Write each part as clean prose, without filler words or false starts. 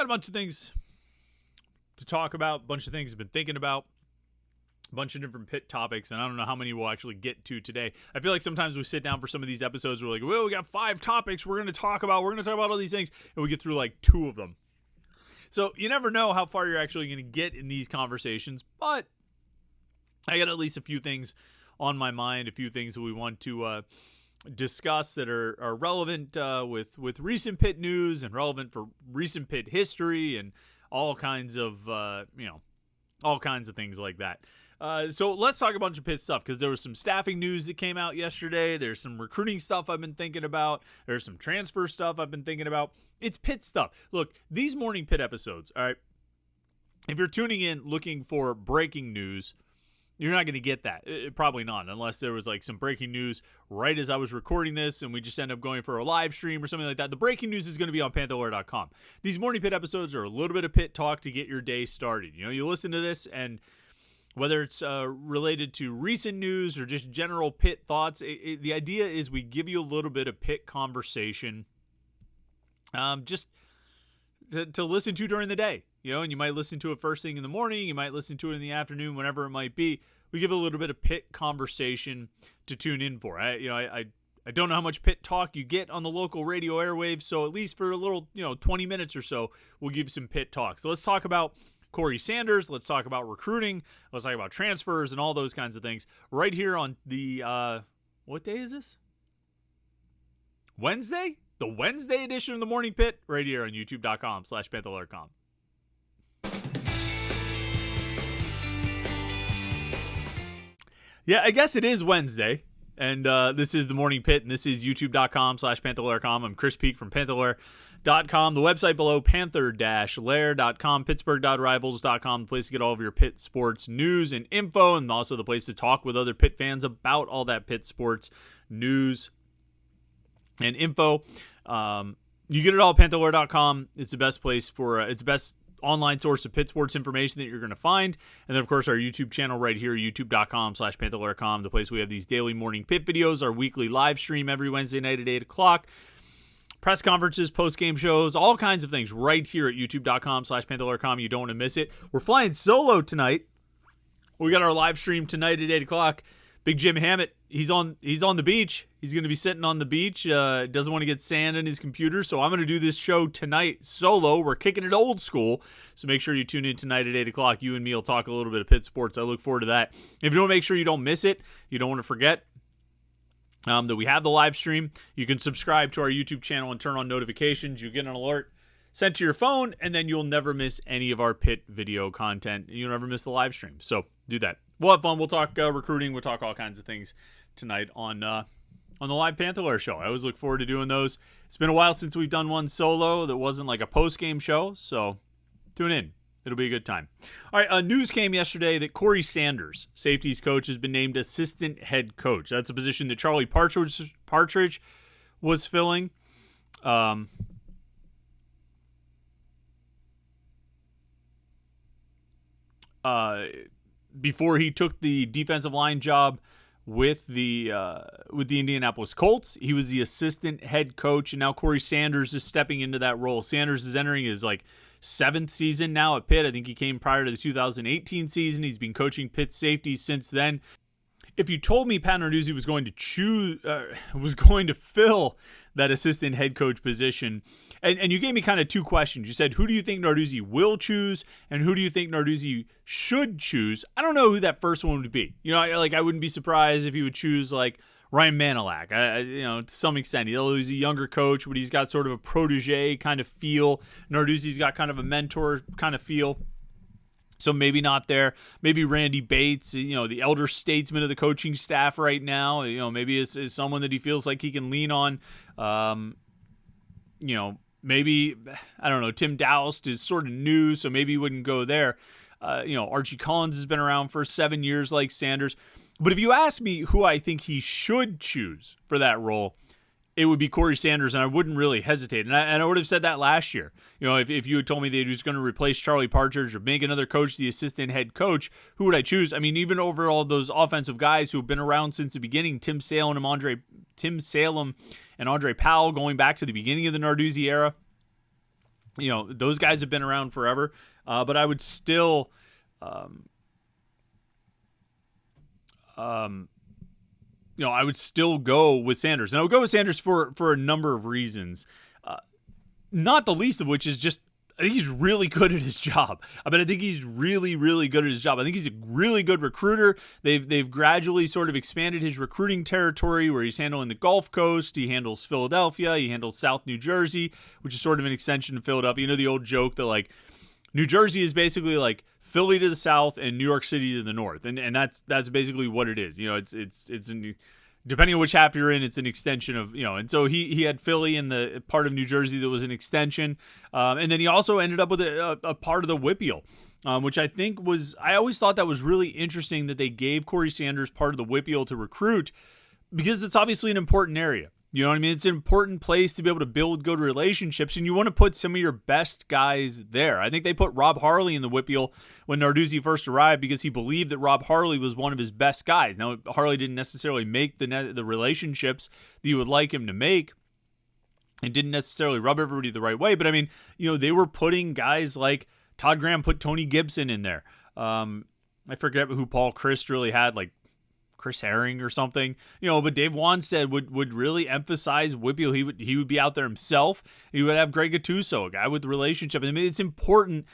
got a bunch of things to talk about, a bunch of things I've been thinking about, a bunch of different Pitt topics, and I don't know how many we'll actually get to today. I feel like sometimes we sit down for some of these episodes, we're like, well, we got 5 topics we're going to talk about all these things, and we get through like 2 of them. So you never know how far you're actually going to get in these conversations, but I got at least a few things on my mind, a few things that we want to discuss that are relevant with recent Pitt news and relevant for recent Pitt history and all kinds of things like that. So let's talk a bunch of Pitt stuff, because there was some staffing news that came out yesterday. There's some recruiting stuff I've been thinking about. There's some transfer stuff I've been thinking about. It's Pitt stuff. Look, these Morning Pitt episodes, all right, if you're tuning in looking for breaking news, you're not going to get that. Probably not, unless there was like some breaking news right as I was recording this and we just end up going for a live stream or something like that. The breaking news is going to be on Panther-Lair.com. These Morning Pitt episodes are a little bit of Pitt talk to get your day started. You know, you listen to this, and whether it's related to recent news or just general Pitt thoughts, the idea is we give you a little bit of Pitt conversation just to listen to during the day. You know, and you might listen to it first thing in the morning. You might listen to it in the afternoon, whenever it might be. We give a little bit of Pitt conversation to tune in for. I don't know how much Pitt talk you get on the local radio airwaves, so at least for a little, 20 minutes or so, we'll give you some Pitt talk. So let's talk about Cory Sanders. Let's talk about recruiting. Let's talk about transfers and all those kinds of things right here on the, what day is this? Wednesday? The Wednesday edition of the Morning Pitt right here on youtube.com/Panther-Lair.com. Yeah, I guess it is Wednesday, and this is the Morning Pitt, and this is youtube.com/Panther-Lair.com. I'm Chris Peak from Panther-Lair.com. The website below, Panther-Lair.com, Pittsburgh.rivals.com, the place to get all of your Pitt sports news and info, and also the place to talk with other Pitt fans about all that Pitt sports news and info. You get it all at Panther-Lair.com. It's the best place for it's the best online source of Pitt sports information that you're going to find. And then, of course, our YouTube channel right here, youtube.com/Panther-Lair.com, the place we have these daily Morning Pitt videos, our weekly live stream every Wednesday night at 8 o'clock, press conferences, post-game shows, all kinds of things right here at youtube.com/Panther-Lair.com. You don't want to miss it. We're flying solo tonight. We got our live stream tonight at 8 o'clock. Big Jim Hammett, he's on the beach. He's going to be sitting on the beach. Doesn't want to get sand in his computer, so I'm going to do this show tonight solo. We're kicking it old school, so make sure you tune in tonight at 8 o'clock. You and me will talk a little bit of Pitt sports. I look forward to that. If you don't, make sure you don't miss it. You don't want to forget that we have the live stream. You can subscribe to our YouTube channel and turn on notifications. You get an alert sent to your phone, and then you'll never miss any of our Pitt video content. You'll never miss the live stream, so do that. We'll have fun. We'll talk recruiting. We'll talk all kinds of things tonight on the live Panther-Lair show. I always look forward to doing those. It's been a while since we've done one solo that wasn't like a post-game show, so tune in. It'll be a good time. All right, news came yesterday that Cory Sanders, safeties coach, has been named assistant head coach. That's a position that Charlie Partridge was filling. Before he took the defensive line job with the Indianapolis Colts, he was the assistant head coach, and now Cory Sanders is stepping into that role. Sanders is entering his 7th season now at Pitt. I think he came prior to the 2018 season. He's been coaching Pitt safeties since then. If you told me Pat Narduzzi was going to fill that assistant head coach position, and you gave me kind of 2 questions. You said, who do you think Narduzzi will choose, and who do you think Narduzzi should choose? I don't know who that first one would be. I wouldn't be surprised if he would choose Ryan Manilak. To some extent, he's a younger coach, but he's got sort of a protege kind of feel. Narduzzi's got kind of a mentor kind of feel. So maybe not there. Maybe Randy Bates, the elder statesman of the coaching staff right now, maybe is someone that he feels like he can lean on. Maybe, I don't know, Tim Doust is sort of new, so maybe he wouldn't go there. Archie Collins has been around for 7 years like Sanders. But if you ask me who I think he should choose for that role, it would be Cory Sanders, and I wouldn't really hesitate. And I would have said that last year. If you had told me that he was going to replace Charlie Partridge or make another coach the assistant head coach, who would I choose? I mean, even over all those offensive guys who have been around since the beginning, Tim Salem and Andre Powell going back to the beginning of the Narduzzi era, those guys have been around forever. But I would still, I would still go with Sanders. And I would go with Sanders for a number of reasons. Not the least of which is just, I think he's really good at his job. I think he's really, really good at his job. I think he's a really good recruiter. They've gradually sort of expanded his recruiting territory where he's handling the Gulf Coast. He handles Philadelphia. He handles South New Jersey, which is sort of an extension of Philadelphia. You know the old joke that like New Jersey is basically like Philly to the south and New York City to the north, and that's basically what it is. Depending on which half you're in, it's an extension of, and so he had Philly in the part of New Jersey that was an extension. And then he also ended up with a part of the Whippeal, which I think I always thought that was really interesting that they gave Cory Sanders part of the Whippeal to recruit, because it's obviously an important area. You know what I mean? It's an important place to be able to build good relationships, and you want to put some of your best guys there. I think they put Rob Harley in the Whippeal when Narduzzi first arrived because he believed that Rob Harley was one of his best guys. Now, Harley didn't necessarily make the relationships that you would like him to make, and didn't necessarily rub everybody the right way, but they were putting guys like Todd Graham put Tony Gibson in there. I forget who Paul Christ really had, like Chris Herring or something, but Dave Wanstead would really emphasize Whippeal. He would be out there himself. He would have Greg Gattuso, a guy with the relationship. It's important.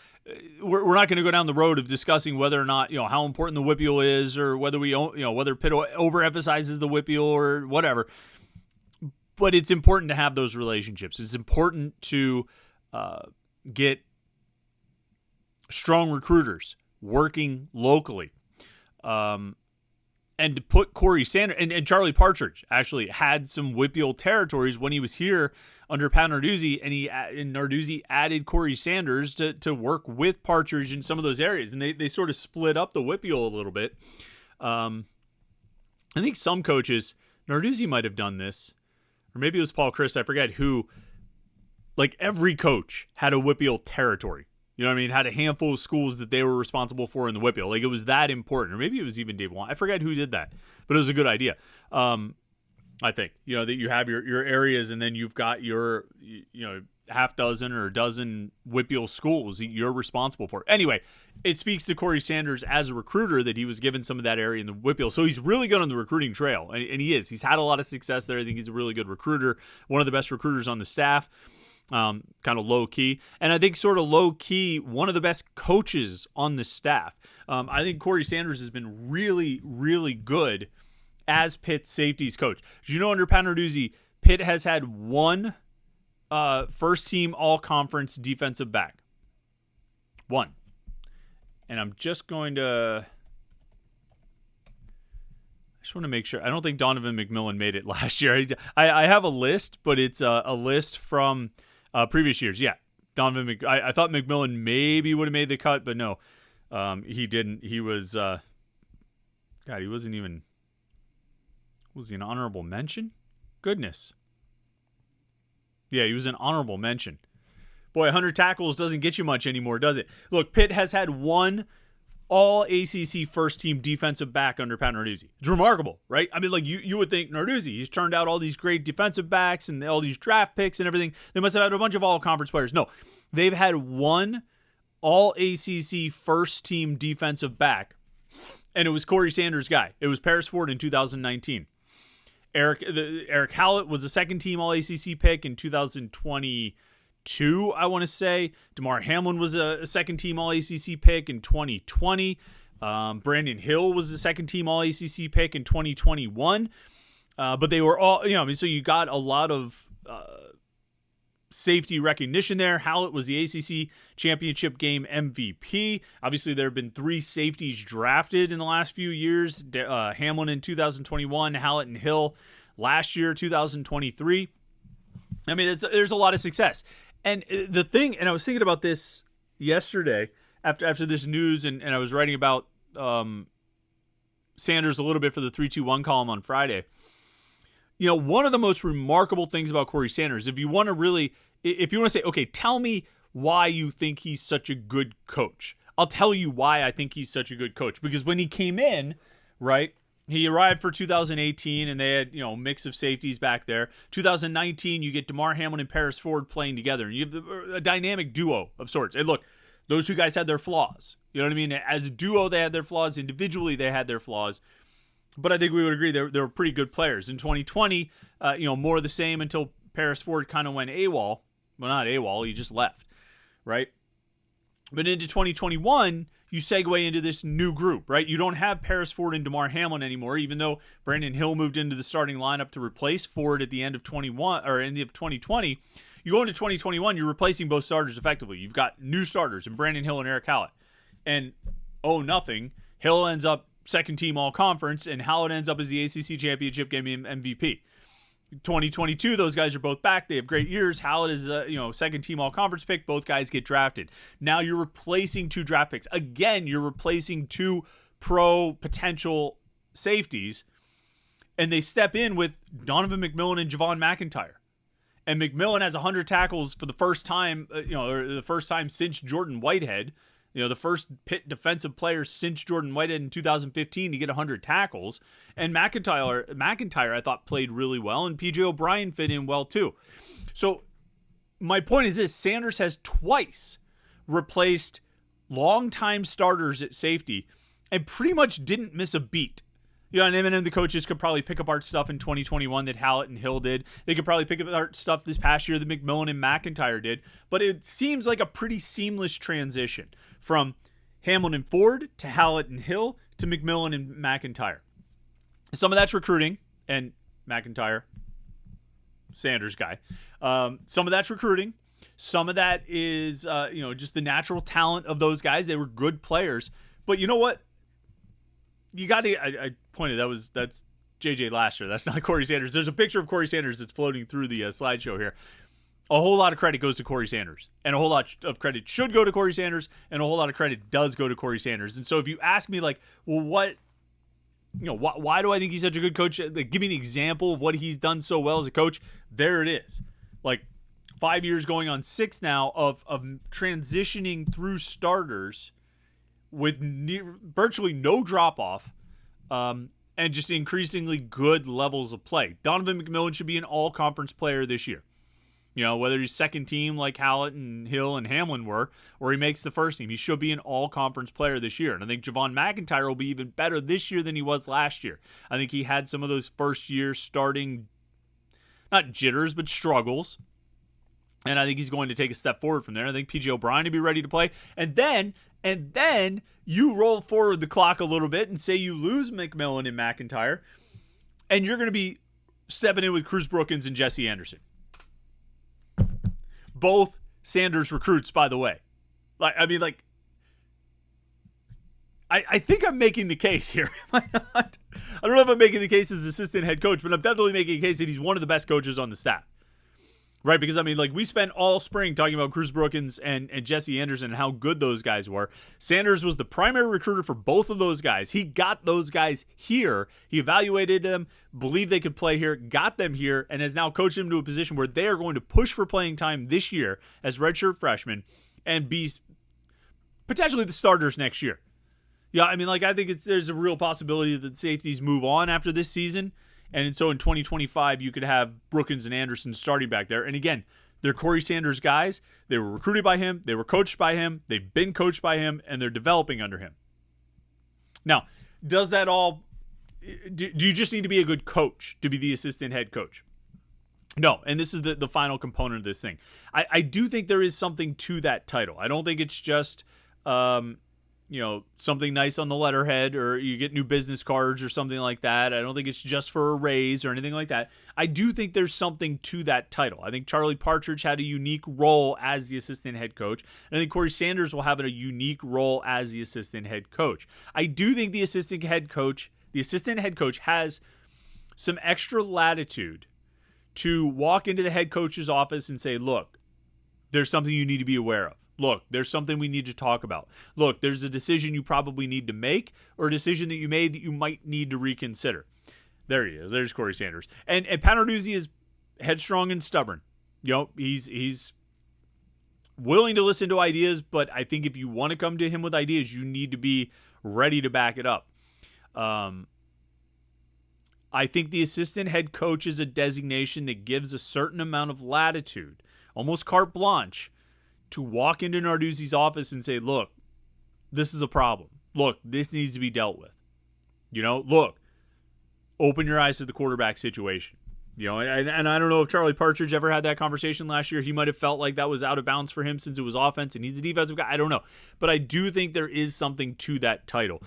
We're not going to go down the road of discussing whether or not, how important the Whippeal is, or whether whether Pitt overemphasizes the Whippeal or whatever. But it's important to have those relationships. It's important to get strong recruiters working locally. And to put Cory Sanders, and Charlie Partridge actually had some Whippeal territories when he was here under Pat Narduzzi, and Narduzzi added Cory Sanders to work with Partridge in some of those areas, and they sort of split up the Whippeal a little bit. I think some coaches, Narduzzi might have done this, or maybe it was Paul Christ, I forget who, like every coach had a Whippeal territory. You know what I mean? Had a handful of schools that they were responsible for in the Whippeal. Like, it was that important. Or maybe it was even Dave Wan. I forget who did that. But it was a good idea. I think, that you have your areas, and then you've got your, half dozen or a dozen Whippeal schools that you're responsible for. Anyway, it speaks to Cory Sanders as a recruiter that he was given some of that area in the Whippeal. So he's really good on the recruiting trail. And he is. He's had a lot of success there. I think he's a really good recruiter. One of the best recruiters on the staff. Kind of low key, and I think sort of low key, one of the best coaches on the staff. I think Cory Sanders has been really, really good as Pitt's safeties coach. Under Pat Narduzzi, Pitt has had one first team all conference defensive back. One. And I'm just going to, I just want to make sure. I don't think Donovan McMillan made it last year. I have a list, but it's a list from previous years. Yeah, Donovan. I thought McMillan maybe would have made the cut, but no, he didn't. He was, he wasn't even. Was he an honorable mention? Goodness. Yeah, he was an honorable mention. Boy, 100 tackles doesn't get you much anymore, does it? Look, Pitt has had one all-ACC first-team defensive back under Pat Narduzzi. It's remarkable, right? You would think Narduzzi, he's turned out all these great defensive backs and all these draft picks and everything. They must have had a bunch of all-conference players. No, they've had one all-ACC first-team defensive back, and it was Cory Sanders' guy. It was Paris Ford in 2019. Eric Hallett was a second-team all-ACC pick in 2022, I want to say. DeMar Hamlin was a second-team all-ACC pick in 2020. Brandon Hill was the second-team all-ACC pick in 2021. But they were all, so you got a lot of safety recognition there. Hallett was the ACC championship game MVP. Obviously, there have been 3 safeties drafted in the last few years. Hamlin in 2021, Hallett and Hill last year, 2023. There's a lot of success. And the thing, and I was thinking about this yesterday after this news, and I was writing about Sanders a little bit for the 321 column on Friday. One of the most remarkable things about Cory Sanders, if you want to say, okay, tell me why you think he's such a good coach. I'll tell you why I think he's such a good coach. Because when he came in, right, He arrived for 2018, and they had, a mix of safeties back there. 2019, you get DeMar Hamlin and Paris Ford playing together, and you have a dynamic duo of sorts. And look, those two guys had their flaws. You know what I mean? As a duo, they had their flaws. Individually, they had their flaws. But I think we would agree they were pretty good players. In 2020, more of the same until Paris Ford kind of went AWOL. Well, not AWOL, he just left, right? But into 2021, you segue into this new group, right? You don't have Paris Ford and DeMar Hamlin anymore, even though Brandon Hill moved into the starting lineup to replace Ford at the end of 2020. You go into 2021, you're replacing both starters effectively. You've got new starters in Brandon Hill and Eric Hallett. And nothing. Hill ends up second team all conference, and Hallett ends up as the ACC championship game MVP. 2022, those guys are both back. They have great years. Hallett is a second team all conference pick. Both guys get drafted. Now you're replacing two draft picks. Again, you're replacing two pro potential safeties, and they step in with Donovan McMillan and Javon McIntyre. And McMillan has 100 tackles for the first time, or the first time since Jordan Whitehead. The first Pitt defensive player since Jordan Whitehead in 2015 to get 100 tackles. And McIntyre, I thought, played really well, and P.J. O'Brien fit in well too. So my point is this: Sanders has twice replaced longtime starters at safety and pretty much didn't miss a beat. And then the coaches could probably pick apart stuff in 2021 that Hallett and Hill did. They could probably pick apart stuff this past year that McMillan and McIntyre did. But it seems like a pretty seamless transition from Hamlin and Ford to Hallett and Hill to McMillan and McIntyre. Some of that's recruiting, and McIntyre, Sanders guy. Some of that's recruiting. Some of that is, just the natural talent of those guys. They were good players. But you know what? You got to. I pointed. That's JJ Lasher. That's not Cory Sanders. There's a picture of Cory Sanders that's floating through the slideshow here. A whole lot of credit goes to Cory Sanders, and a whole lot of credit should go to Cory Sanders, and a whole lot of credit does go to Cory Sanders. And so, if you ask me, like, well, why do I think he's such a good coach? Like, give me an example of what he's done so well as a coach. There it is. Like 5 years going on 6 now of transitioning through starters with virtually no drop-off, and just increasingly good levels of play. Donovan McMillan should be an all-conference player this year. Whether he's second team like Hallett and Hill and Hamlin were, or he makes the first team, he should be an all-conference player this year. And I think Javon McIntyre will be even better this year than he was last year. I think he had some of those first-year starting, not jitters, but struggles. And I think he's going to take a step forward from there. I think P.J. O'Brien to be ready to play. And then you roll forward the clock a little bit and say you lose McMillan and McIntyre, and you're going to be stepping in with Cruz Brookins and Jesse Anderson. Both Sanders recruits, by the way. I think I'm making the case here. Am I not? I don't know if I'm making the case as assistant head coach, but I'm definitely making a case that he's one of the best coaches on the staff. Right, because we spent all spring talking about Cruz Brookins and Jesse Anderson and how good those guys were. Sanders was the primary recruiter for both of those guys. He got those guys here. He evaluated them, believed they could play here, got them here, and has now coached them to a position where they are going to push for playing time this year as redshirt freshmen and be potentially the starters next year. I think there's a real possibility that safeties move on after this season. And so in 2025, you could have Brookins and Anderson starting back there. And again, they're Cory Sanders guys. They were recruited by him. They were coached by him. They've been coached by him, and they're developing under him. Now, does that all – do you just need to be a good coach to be the assistant head coach? No, and this is the final component of this thing. I do think there is something to that title. I don't think it's just something nice on the letterhead, or you get new business cards or something like that. I don't think it's just for a raise or anything like that. I do think there's something to that title. I think Charlie Partridge had a unique role as the assistant head coach, and I think Cory Sanders will have a unique role as the assistant head coach. I do think the assistant head coach has some extra latitude to walk into the head coach's office and say, look, there's something you need to be aware of. Look, there's something we need to talk about. Look, there's a decision you probably need to make, or a decision that you made that you might need to reconsider. There he is. There's Cory Sanders. And Pat Narduzzi is headstrong and stubborn. He's willing to listen to ideas, but I think if you want to come to him with ideas, you need to be ready to back it up. I think the assistant head coach is a designation that gives a certain amount of latitude, almost carte blanche, to walk into Narduzzi's office and say, look, this is a problem. Look, this needs to be dealt with. Look, open your eyes to the quarterback situation. And I don't know if Charlie Partridge ever had that conversation last year. He might have felt like that was out of bounds for him since it was offense and he's a defensive guy. I don't know. But I do think there is something to that title.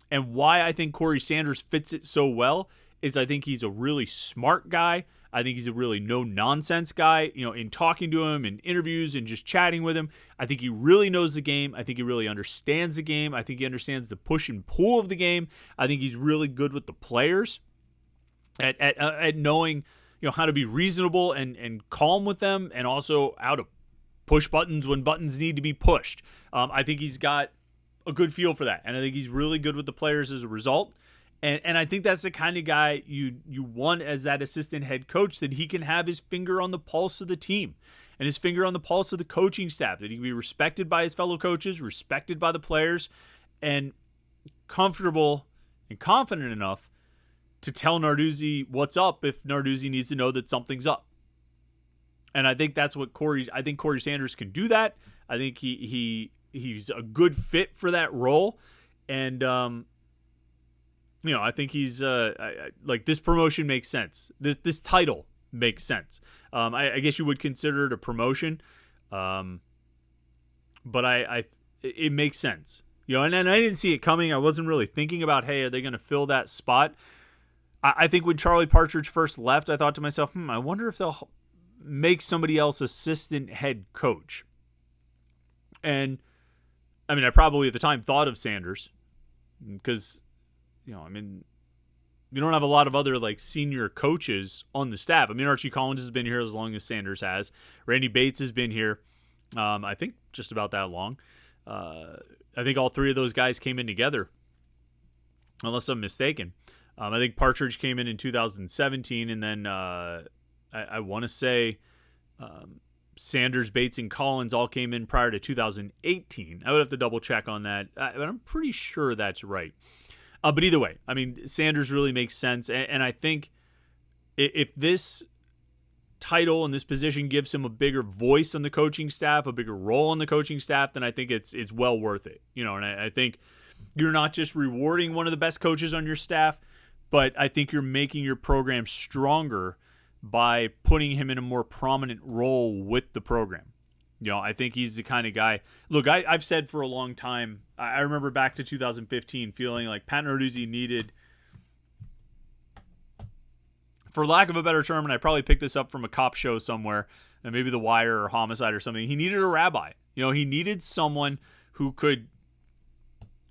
And why I think Cory Sanders fits it so well is I think he's a really smart guy. I think he's a really no-nonsense guy. In talking to him in interviews and just chatting with him, I think he really knows the game. I think he really understands the game. I think he understands the push and pull of the game. I think he's really good with the players at knowing how to be reasonable and calm with them, and also how to push buttons when buttons need to be pushed. I think he's got a good feel for that, and I think he's really good with the players as a result. And I think that's the kind of guy you want as that assistant head coach, that he can have his finger on the pulse of the team and his finger on the pulse of the coaching staff, that he can be respected by his fellow coaches, respected by the players, and comfortable and confident enough to tell Narduzzi what's up if Narduzzi needs to know that something's up. And I think that's what Cory Sanders can do that. I think he's a good fit for that role. And, I think he's like, this promotion makes sense. This title makes sense. I guess you would consider it a promotion. But it makes sense. And I didn't see it coming. I wasn't really thinking about, hey, are they going to fill that spot? I think when Charlie Partridge first left, I thought to myself, I wonder if they'll make somebody else assistant head coach. And, I probably at the time thought of Sanders because, you don't have a lot of other, senior coaches on the staff. Archie Collins has been here as long as Sanders has. Randy Bates has been here, I think, just about that long. I think all three of those guys came in together, unless I'm mistaken. I think Partridge came in 2017, and then I want to say Sanders, Bates, and Collins all came in prior to 2018. I would have to double check on that, but I'm pretty sure that's right. But either way, Sanders really makes sense, and I think if this title and this position gives him a bigger voice on the coaching staff, a bigger role on the coaching staff, then I think it's well worth it. And I think you're not just rewarding one of the best coaches on your staff, but I think you're making your program stronger by putting him in a more prominent role with the program. I think he's the kind of guy. Look, I've said for a long time, I remember back to 2015 feeling like Pat Narduzzi needed, for lack of a better term, and I probably picked this up from a cop show somewhere, and maybe The Wire or Homicide or something, he needed a rabbi. He needed someone who could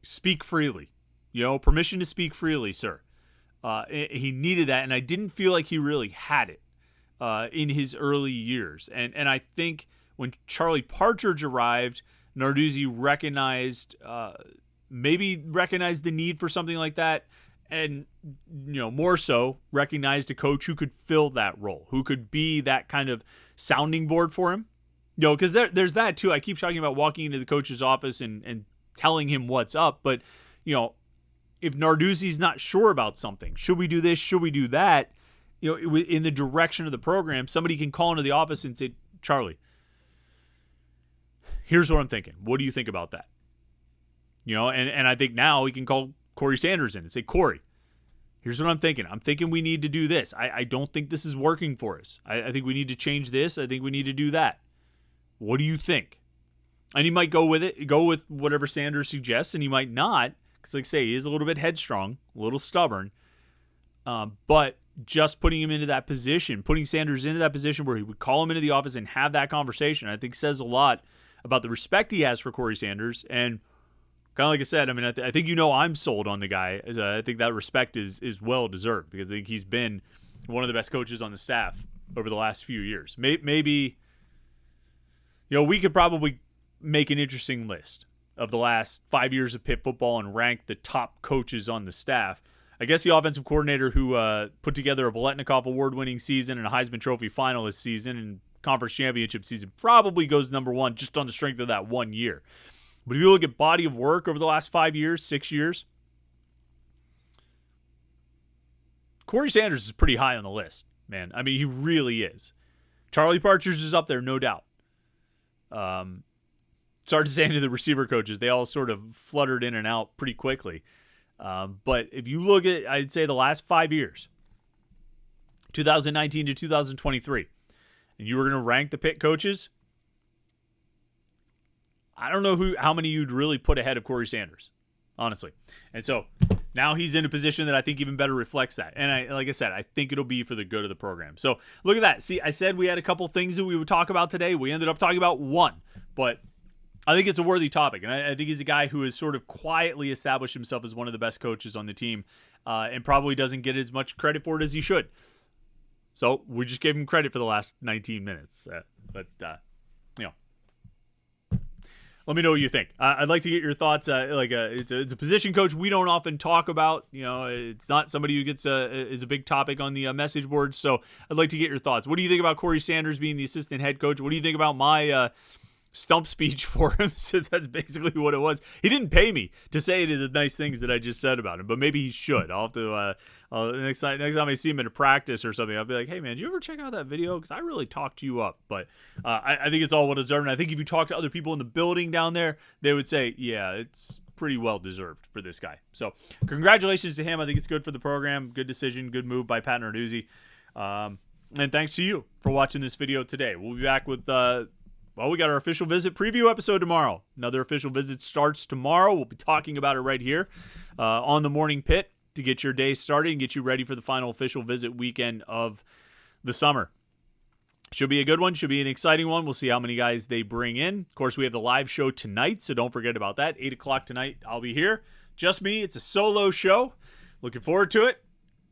speak freely. Permission to speak freely, sir. He needed that, and I didn't feel like he really had it in his early years. And I think when Charlie Partridge arrived, Narduzzi recognized the need for something like that, and more so recognized a coach who could fill that role, who could be that kind of sounding board for him. Because there's that too. I keep talking about walking into the coach's office and telling him what's up, but if Narduzzi's not sure about something, should we do this? Should we do that? In the direction of the program, somebody can call into the office and say, Charlie, here's what I'm thinking. What do you think about that? And I think now we can call Cory Sanders in and say, Cory, here's what I'm thinking. I'm thinking we need to do this. I don't think this is working for us. I think we need to change this. I think we need to do that. What do you think? And he might go with whatever Sanders suggests, and he might not. Because, like I say, he is a little bit headstrong, a little stubborn. But just putting him into that position, putting Sanders into that position where he would call him into the office and have that conversation, I think says a lot about the respect he has for Cory Sanders. And kind of like I said, I think I'm sold on the guy. I think that respect is well-deserved because I think he's been one of the best coaches on the staff over the last few years. Maybe, we could probably make an interesting list of the last 5 years of Pitt football and rank the top coaches on the staff. I guess the offensive coordinator who put together a Biletnikoff award-winning season and a Heisman Trophy finalist season and conference championship season probably goes number one just on the strength of that 1 year. But if you look at body of work over the last 5 years, 6 years, Cory Sanders is pretty high on the list, man. I mean, he really is. Charlie Partridge is up there, no doubt. It's hard to say to the receiver coaches. They all sort of fluttered in and out pretty quickly. But if you look at, I'd say, the last 5 years, 2019 to 2023, and you were going to rank the Pitt coaches, I don't know how many you'd really put ahead of Cory Sanders, honestly. And so now he's in a position that I think even better reflects that. And like I said, I think it'll be for the good of the program. So look at that. See, I said we had a couple things that we would talk about today. We ended up talking about one, but I think it's a worthy topic. And I think he's a guy who has sort of quietly established himself as one of the best coaches on the team, and probably doesn't get as much credit for it as he should. So we just gave him credit for the last 19 minutes. Let me know what you think. I'd like to get your thoughts. It's a position coach we don't often talk about. It's not somebody who is a big topic on the message boards. So I'd like to get your thoughts. What do you think about Cory Sanders being the assistant head coach? What do you think about my stump speech for him? So that's basically what it was. He didn't pay me to say the nice things that I just said about him, but maybe he should. I'll have to next time I see him at a practice or something, I'll be like, hey man, did you ever check out that video? Because I really talked you up. But I think it's all well deserved. And I think if you talk to other people in the building down there, they would say, yeah, it's pretty well deserved for this guy. So congratulations to him. I think it's good for the program. Good decision, good move by Pat Narduzzi. And thanks to you for watching this video today. We'll be back with we got our official visit preview episode tomorrow. Another official visit starts tomorrow. We'll be talking about it right here on the Morning Pit to get your day started and get you ready for the final official visit weekend of the summer. Should be a good one. Should be an exciting one. We'll see how many guys they bring in. Of course, we have the live show tonight, so don't forget about that. 8 o'clock tonight, I'll be here. Just me. It's a solo show. Looking forward to it.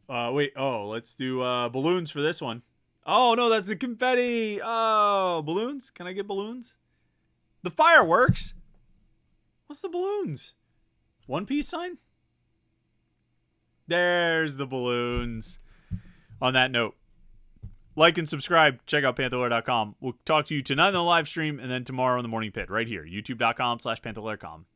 Let's do balloons for this one. Oh, no, that's the confetti. Oh, balloons? Can I get balloons? The fireworks? What's the balloons? One piece sign? There's the balloons. On that note, like and subscribe. Check out Panther-Lair.com. We'll talk to you tonight on the live stream and then tomorrow on the Morning Pit right here, youtube.com/Panther-Lair.com.